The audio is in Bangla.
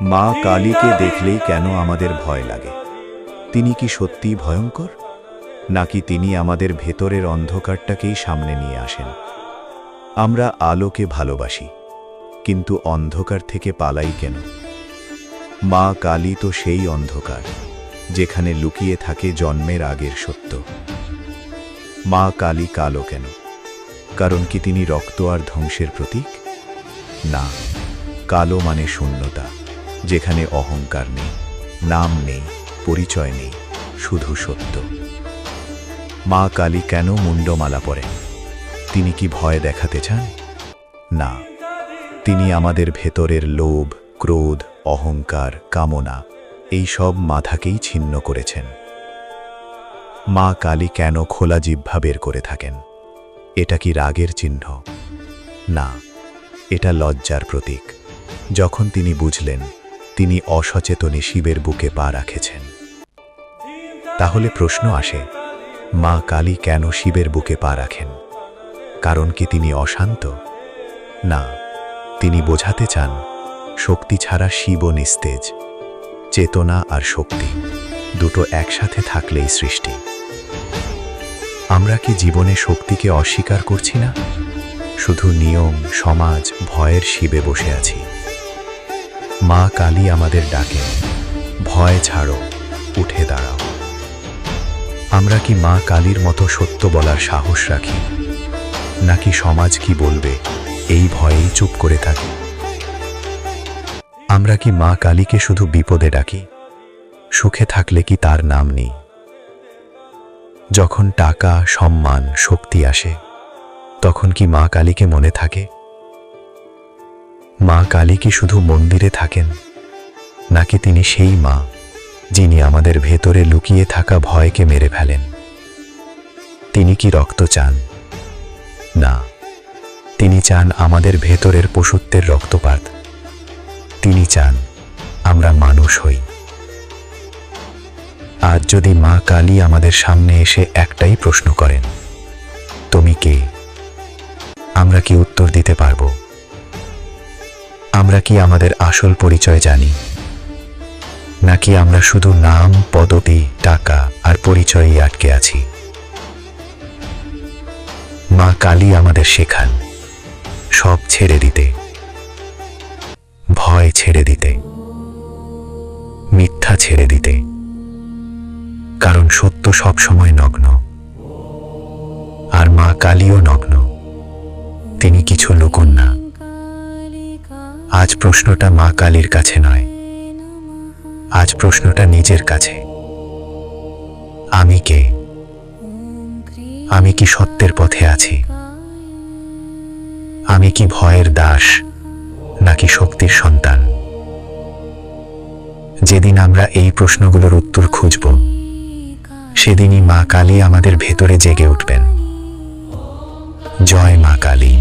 মা কালীকে দেখলেই কেন আমাদের ভয় লাগে? তিনি কি সত্যিই ভয়ঙ্কর, নাকি তিনি আমাদের ভেতরের অন্ধকারটাকেই সামনে নিয়ে আসেন? আমরা আলোকে ভালোবাসি, কিন্তু অন্ধকার থেকে পালাই কেন? মা কালী তো সেই অন্ধকার যেখানে লুকিয়ে থাকে জন্মের আগের সত্য। মা কালী কালো কেন? কারণ কি তিনি রক্ত আর ধ্বংসের প্রতীক? না, কালো মানে শূন্যতা, যেখানে অহংকার নেই, নাম নেই, পরিচয় নেই, শুধু সত্য। মা কালী কেন মুন্ডমালা পরেন? তিনি কি ভয় দেখাতে চান? না, তিনি আমাদের ভেতরের লোভ, ক্রোধ, অহংকার, কামনা এই সব মাথাকেই ছিন্ন করেছেন। মা কালী কেন খোলা জিহ্বা বের করে থাকেন? এটা কি রাগের চিহ্ন? না, এটা লজ্জার প্রতীক। যখন তিনি বুঝলেন তিনি অসচেতনে শিবের বুকে পা রাখেছেন। তাহলে প্রশ্ন আসে, মা কালী কেন শিবের বুকে পা রাখেন? কারণ কি তিনি অশান্ত? না, তিনি বোঝাতে চান শক্তি ছাড়া শিবও নিস্তেজ। চেতনা আর শক্তি দুটো একসাথে থাকলেই সৃষ্টি। আমরা কি জীবনে শক্তিকে অস্বীকার করছি না? শুধু নিয়ম, সমাজ, ভয়ের শিবে বসে আছি। মা কালী আমাদের ডাকেন, ভয় ছাড়ো, উঠে দাঁড়াও। আমরা কি মা কালীর মতো সত্য বলার সাহস রাখি, নাকি সমাজ কি বলবে এই ভয়েই চুপ করে থাকি? আমরা কি মা কালীকে শুধু বিপদে ডাকি, সুখে থাকলে কি তার নাম নেই? যখন টাকা, সম্মান, শক্তি আসে, তখন কি মা কালীকে মনে থাকে? মা কালী কি শুধু মন্দিরে থাকেন, নাকি তিনি সেই মা যিনি আমাদের ভেতরে লুকিয়ে থাকা ভয়কে মেরে ফেলেন? তিনি কি রক্ত চান? না, তিনি চান আমাদের ভেতরের পশুত্বের রক্তপাত। তিনি চান আমরা মানুষ হই। আজ যদি মা কালী আমাদের সামনে এসে একটাই প্রশ্ন করেন, তুমি কে? আমরা কি উত্তর দিতে পারব? আমরা কি আমাদের আসল পরিচয় জানি, নাকি আমরা শুধু নাম, পদবি, টাকা আর পরিচয়ই আটকে আছি? মা কালী আমাদের শেখান সব ছেড়ে দিতে, ভয় ছেড়ে দিতে, মিথ্যা ছেড়ে দিতে, কারণ সত্য সব সময় নগ্ন। আর মা কালীও নগ্ন, তিনি কিছু লুকোন না। আজ প্রশ্নটা মা কালীর কাছে নয়, আজ প্রশ্নটা নিজের কাছে। আমি কে? আমি কি সত্যের পথে আছি? আমি কি ভয়ের দাস, নাকি শক্তির সন্তান? যেদিন আমরা এই প্রশ্নগুলোর উত্তর খুঁজব, সেদিনই মা কালী আমাদের ভেতরে জেগে উঠবেন। জয় মা কালী।